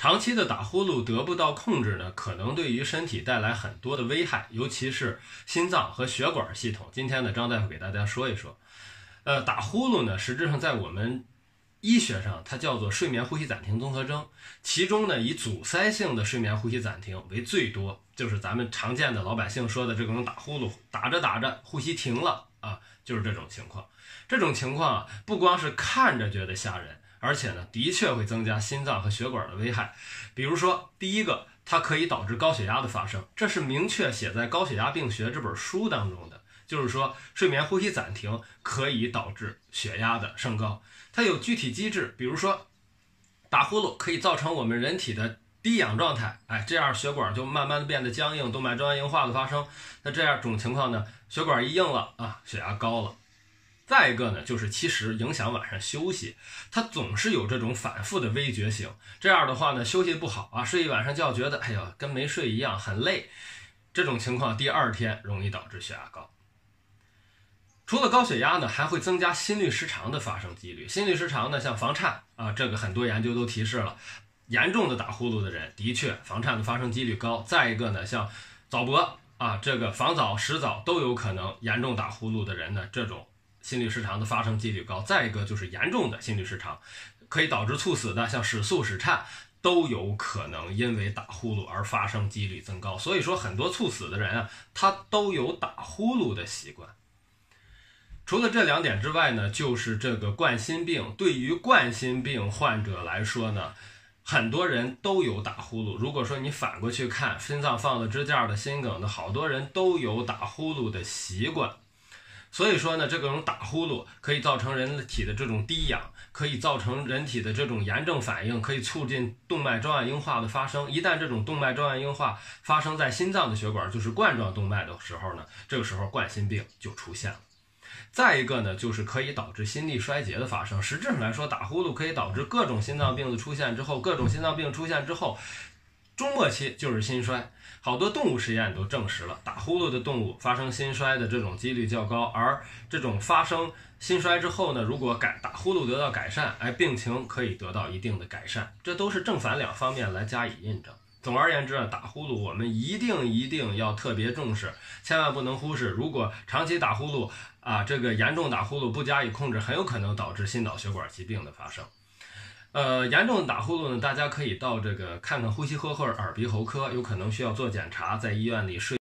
长期的打呼噜得不到控制呢，可能对于身体带来很多的危害，尤其是心脏和血管系统。今天呢，张大夫给大家说一说。打呼噜呢，实质上在我们医学上它叫做睡眠呼吸暂停综合征，其中呢以阻塞性的睡眠呼吸暂停为最多，就是咱们常见的老百姓说的这种打呼噜，打着打着呼吸停了啊，就是这种情况。这种情况啊，不光是看着觉得吓人，而且呢的确会增加心脏和血管的危害。比如说第一个，它可以导致高血压的发生，这是明确写在《高血压病学》这本书当中的。就是说睡眠呼吸暂停可以导致血压的升高，它有具体机制，比如说打呼噜可以造成我们人体的低氧状态，这样血管就慢慢的变得僵硬，动脉粥样硬化的发生。那这样种情况呢，血管一硬了啊，血压高了。再一个呢，就是其实影响晚上休息，它总是有这种反复的微觉醒，这样的话呢，休息不好啊，睡一晚上觉觉得哎呀跟没睡一样，很累，这种情况第二天容易导致血压高。除了高血压呢，还会增加心律失常的发生几率。心律失常呢，像房颤啊，这个很多研究都提示了，严重的打呼噜的人的确房颤的发生几率高。再一个呢，像早搏啊，这个房早食早都有可能严重打呼噜的人呢，这种心律失常的发生几率高。再一个就是严重的心律失常可以导致猝死的，像室速室颤都有可能因为打呼噜而发生几率增高。所以说很多猝死的人啊，他都有打呼噜的习惯。除了这两点之外呢，就是这个冠心病。对于冠心病患者来说呢，很多人都有打呼噜。如果说你反过去看，心脏放了支架的、心梗的，好多人都有打呼噜的习惯。所以说呢，这种打呼噜可以造成人体的这种低氧，可以造成人体的这种炎症反应，可以促进动脉粥样硬化的发生。一旦这种动脉粥样硬化发生在心脏的血管，就是冠状动脉的时候呢，这个时候冠心病就出现了。再一个呢，就是可以导致心力衰竭的发生。实质上来说，打呼噜可以导致各种心脏病的出现之后，中末期就是心衰。好多动物实验都证实了，打呼噜的动物发生心衰的这种几率较高，而这种发生心衰之后呢，如果打呼噜得到改善，病情可以得到一定的改善。这都是正反两方面来加以印证。总而言之啊，打呼噜我们一定要特别重视，千万不能忽视。如果长期打呼噜啊，这个严重打呼噜不加以控制，很有可能导致心脑血管疾病的发生。严重的打呼噜呢，大家可以到这个看看呼吸科或者耳鼻喉科，有可能需要做检查，在医院里睡。